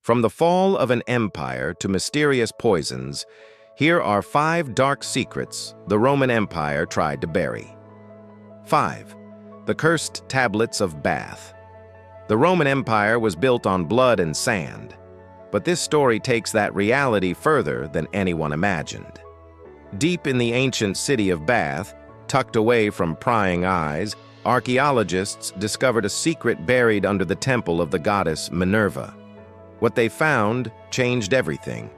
From the fall of an empire to mysterious poisons, here are 5 dark secrets the Roman Empire tried to bury. 5. The Cursed Tablets of Bath. The Roman Empire was built on blood and sand, but this story takes that reality further than anyone imagined. Deep in the ancient city of Bath, tucked away from prying eyes, archaeologists discovered a secret buried under the temple of the goddess Minerva. What they found changed everything.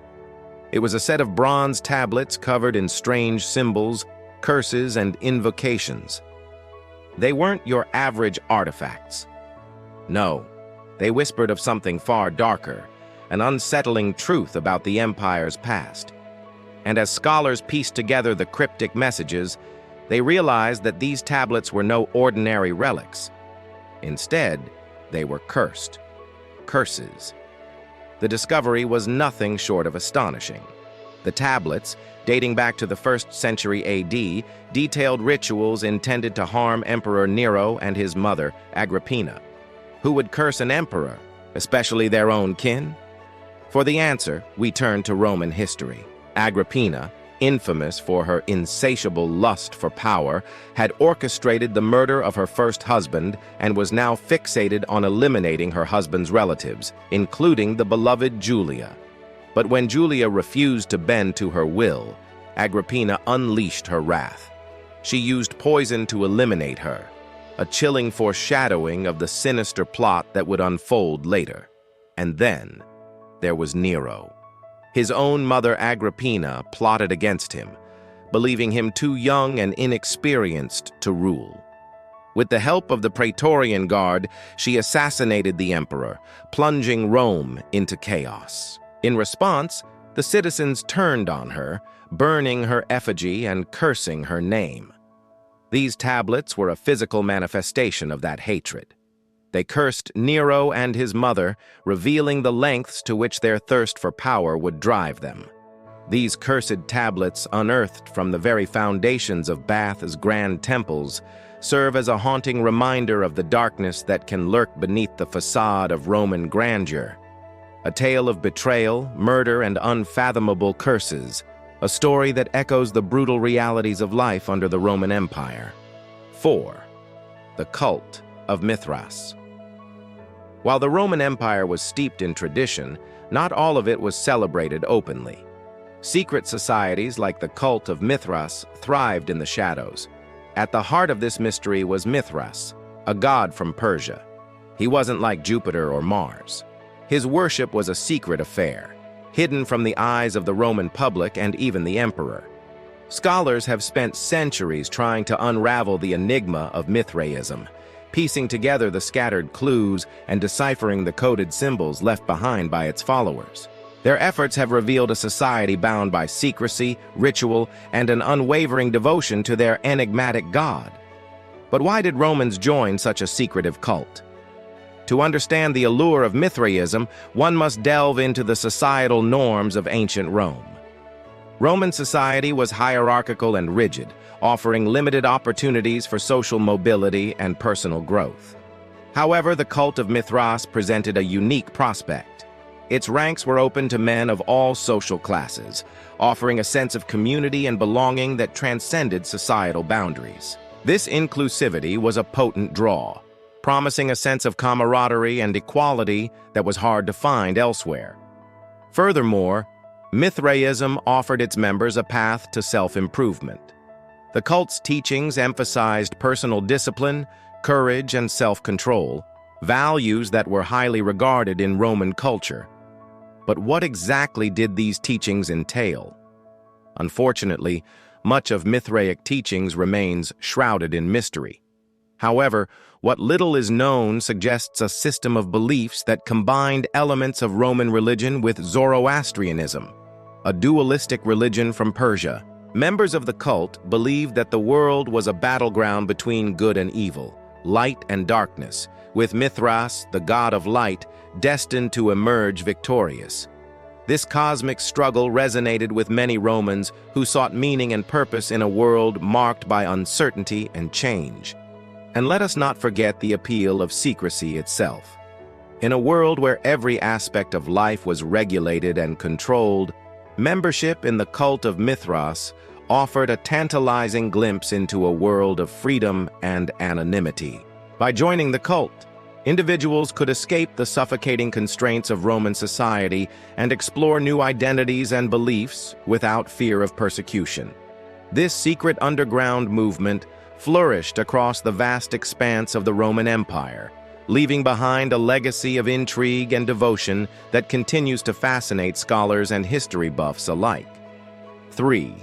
It was a set of bronze tablets covered in strange symbols, curses, and invocations. They weren't your average artifacts. No, they whispered of something far darker, an unsettling truth about the empire's past. And as scholars pieced together the cryptic messages, they realized that these tablets were no ordinary relics. Instead, they were cursed. Curses. The discovery was nothing short of astonishing. The tablets, dating back to the 1st century AD, detailed rituals intended to harm Emperor Nero and his mother, Agrippina. Who would curse an emperor, especially their own kin? For the answer, we turn to Roman history. Agrippina, infamous for her insatiable lust for power, had orchestrated the murder of her first husband and was now fixated on eliminating her husband's relatives, including the beloved Julia. But when Julia refused to bend to her will, Agrippina unleashed her wrath. She used poison to eliminate her, a chilling foreshadowing of the sinister plot that would unfold later. And then there was Nero. His own mother Agrippina plotted against him, believing him too young and inexperienced to rule. With the help of the Praetorian Guard, she assassinated the emperor, plunging Rome into chaos. In response, the citizens turned on her, burning her effigy and cursing her name. These tablets were a physical manifestation of that hatred. They cursed Nero and his mother, revealing the lengths to which their thirst for power would drive them. These cursed tablets, unearthed from the very foundations of Bath's grand temples, serve as a haunting reminder of the darkness that can lurk beneath the facade of Roman grandeur. A tale of betrayal, murder, and unfathomable curses, a story that echoes the brutal realities of life under the Roman Empire. 4. The Cult of Mithras. While the Roman Empire was steeped in tradition, not all of it was celebrated openly. Secret societies like the cult of Mithras thrived in the shadows. At the heart of this mystery was Mithras, a god from Persia. He wasn't like Jupiter or Mars. His worship was a secret affair, hidden from the eyes of the Roman public and even the emperor. Scholars have spent centuries trying to unravel the enigma of Mithraism, piecing together the scattered clues and deciphering the coded symbols left behind by its followers. Their efforts have revealed a society bound by secrecy, ritual, and an unwavering devotion to their enigmatic god. But why did Romans join such a secretive cult? To understand the allure of Mithraism, one must delve into the societal norms of ancient Rome. Roman society was hierarchical and rigid, offering limited opportunities for social mobility and personal growth. However, the cult of Mithras presented a unique prospect. Its ranks were open to men of all social classes, offering a sense of community and belonging that transcended societal boundaries. This inclusivity was a potent draw, promising a sense of camaraderie and equality that was hard to find elsewhere. Furthermore, Mithraism offered its members a path to self-improvement. The cult's teachings emphasized personal discipline, courage, and self-control, values that were highly regarded in Roman culture. But what exactly did these teachings entail? Unfortunately, much of Mithraic teachings remains shrouded in mystery. However, what little is known suggests a system of beliefs that combined elements of Roman religion with Zoroastrianism, a dualistic religion from Persia. Members of the cult believed that the world was a battleground between good and evil, light and darkness, with Mithras, the god of light, destined to emerge victorious. This cosmic struggle resonated with many Romans who sought meaning and purpose in a world marked by uncertainty and change. And let us not forget the appeal of secrecy itself. In a world where every aspect of life was regulated and controlled, membership in the cult of Mithras offered a tantalizing glimpse into a world of freedom and anonymity. By joining the cult, individuals could escape the suffocating constraints of Roman society and explore new identities and beliefs without fear of persecution. This secret underground movement flourished across the vast expanse of the Roman Empire, leaving behind a legacy of intrigue and devotion that continues to fascinate scholars and history buffs alike. 3.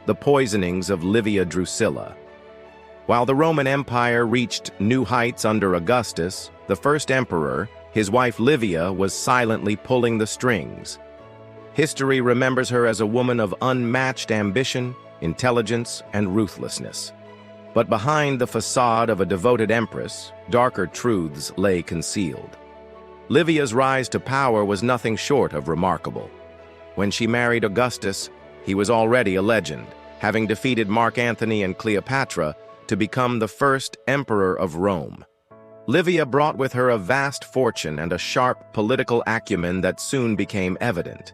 The poisonings of Livia Drusilla. While the Roman Empire reached new heights under Augustus, the first emperor, his wife Livia was silently pulling the strings. History remembers her as a woman of unmatched ambition, intelligence, and ruthlessness. But behind the facade of a devoted empress, darker truths lay concealed. Livia's rise to power was nothing short of remarkable. When she married Augustus, he was already a legend, having defeated Mark Antony and Cleopatra to become the first emperor of Rome. Livia brought with her a vast fortune and a sharp political acumen that soon became evident.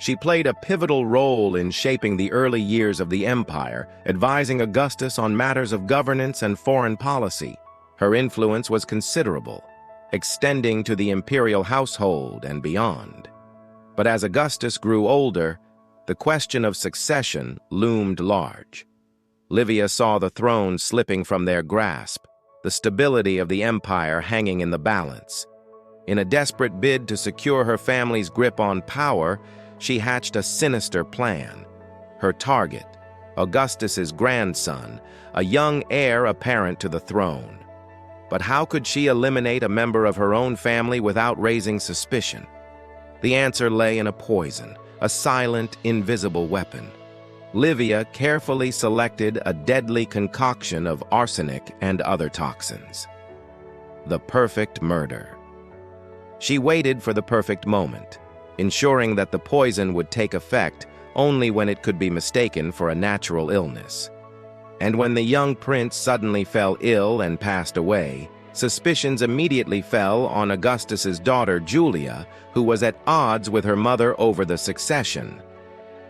She played a pivotal role in shaping the early years of the empire, advising Augustus on matters of governance and foreign policy. Her influence was considerable, extending to the imperial household and beyond. But as Augustus grew older, the question of succession loomed large. Livia saw the throne slipping from their grasp, the stability of the empire hanging in the balance. In a desperate bid to secure her family's grip on power, she hatched a sinister plan. Her target, Augustus's grandson, a young heir apparent to the throne. But how could she eliminate a member of her own family without raising suspicion? The answer lay in a poison, a silent, invisible weapon. Livia carefully selected a deadly concoction of arsenic and other toxins. The perfect murder. She waited for the perfect moment, ensuring that the poison would take effect only when it could be mistaken for a natural illness. And when the young prince suddenly fell ill and passed away, suspicions immediately fell on Augustus's daughter Julia, who was at odds with her mother over the succession.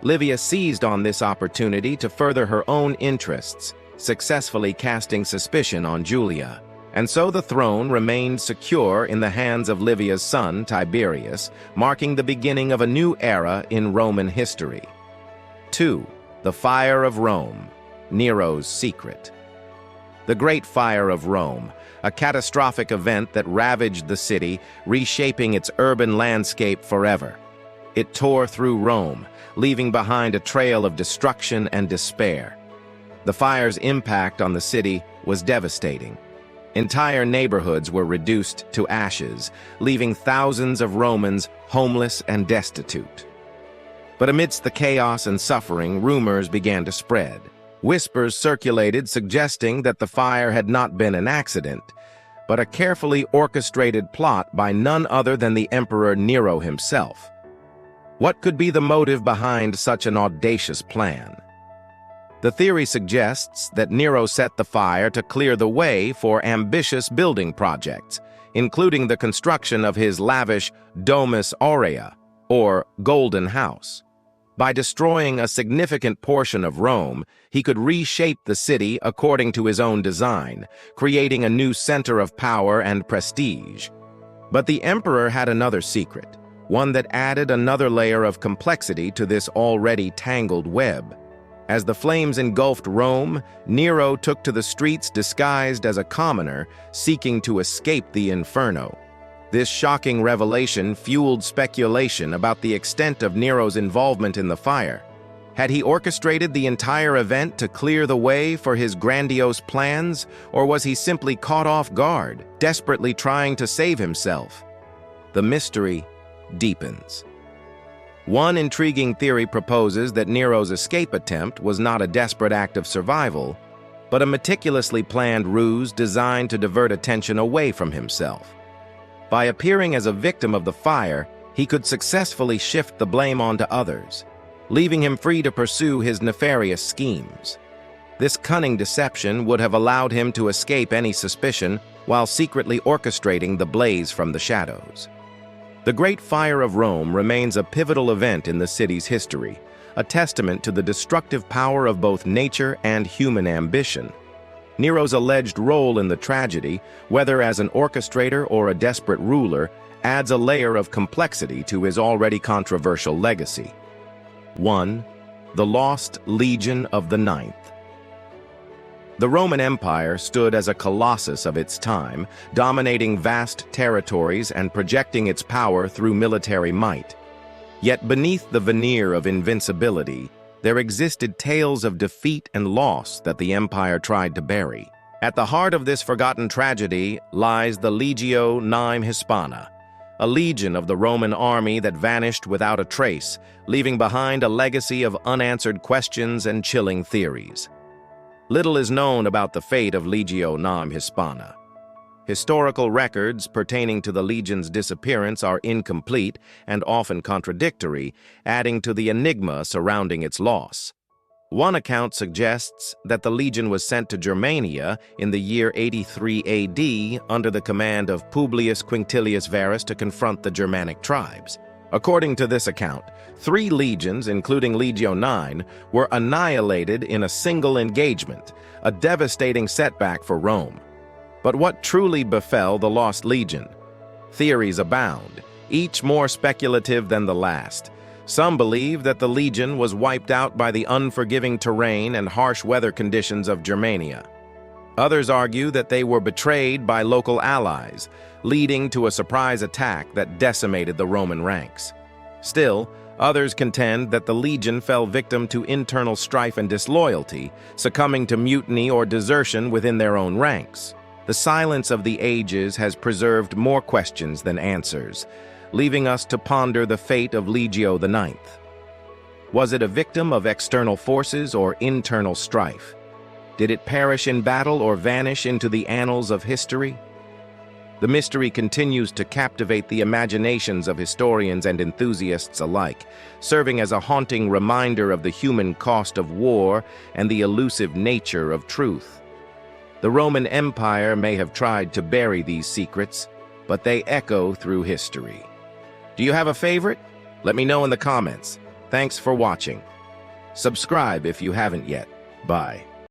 Livia seized on this opportunity to further her own interests, successfully casting suspicion on Julia. And so the throne remained secure in the hands of Livia's son, Tiberius, marking the beginning of a new era in Roman history. 2. The Fire of Rome, Nero's Secret. The Great Fire of Rome, a catastrophic event that ravaged the city, reshaping its urban landscape forever. It tore through Rome, leaving behind a trail of destruction and despair. The fire's impact on the city was devastating. Entire neighborhoods were reduced to ashes, leaving thousands of Romans homeless and destitute. But amidst the chaos and suffering, rumors began to spread. Whispers circulated suggesting that the fire had not been an accident, but a carefully orchestrated plot by none other than the Emperor Nero himself. What could be the motive behind such an audacious plan? The theory suggests that Nero set the fire to clear the way for ambitious building projects, including the construction of his lavish Domus Aurea, or Golden House. By destroying a significant portion of Rome, he could reshape the city according to his own design, creating a new center of power and prestige. But the emperor had another secret, one that added another layer of complexity to this already tangled web. As the flames engulfed Rome, Nero took to the streets disguised as a commoner, seeking to escape the inferno. This shocking revelation fueled speculation about the extent of Nero's involvement in the fire. Had he orchestrated the entire event to clear the way for his grandiose plans, or was he simply caught off guard, desperately trying to save himself? The mystery deepens. One intriguing theory proposes that Nero's escape attempt was not a desperate act of survival, but a meticulously planned ruse designed to divert attention away from himself. By appearing as a victim of the fire, he could successfully shift the blame onto others, leaving him free to pursue his nefarious schemes. This cunning deception would have allowed him to escape any suspicion while secretly orchestrating the blaze from the shadows. The Great Fire of Rome remains a pivotal event in the city's history, a testament to the destructive power of both nature and human ambition. Nero's alleged role in the tragedy, whether as an orchestrator or a desperate ruler, adds a layer of complexity to his already controversial legacy. 1. The Lost Legion of the Ninth. The Roman Empire stood as a colossus of its time, dominating vast territories and projecting its power through military might. Yet beneath the veneer of invincibility, there existed tales of defeat and loss that the empire tried to bury. At the heart of this forgotten tragedy lies the Legio IX Hispana, a legion of the Roman army that vanished without a trace, leaving behind a legacy of unanswered questions and chilling theories. Little is known about the fate of Legio IX Hispana. Historical records pertaining to the legion's disappearance are incomplete and often contradictory, adding to the enigma surrounding its loss. One account suggests that the legion was sent to Germania in the year 83 AD under the command of Publius Quinctilius Varus to confront the Germanic tribes. According to this account, 3 legions, including Legio IX, were annihilated in a single engagement, a devastating setback for Rome. But what truly befell the lost legion? Theories abound, each more speculative than the last. Some believe that the legion was wiped out by the unforgiving terrain and harsh weather conditions of Germania. Others argue that they were betrayed by local allies, leading to a surprise attack that decimated the Roman ranks. Still, others contend that the legion fell victim to internal strife and disloyalty, succumbing to mutiny or desertion within their own ranks. The silence of the ages has preserved more questions than answers, leaving us to ponder the fate of Legio IX. Was it a victim of external forces or internal strife? Did it perish in battle or vanish into the annals of history? The mystery continues to captivate the imaginations of historians and enthusiasts alike, serving as a haunting reminder of the human cost of war and the elusive nature of truth. The Roman Empire may have tried to bury these secrets, but they echo through history. Do you have a favorite? Let me know in the comments. Thanks for watching. Subscribe if you haven't yet. Bye.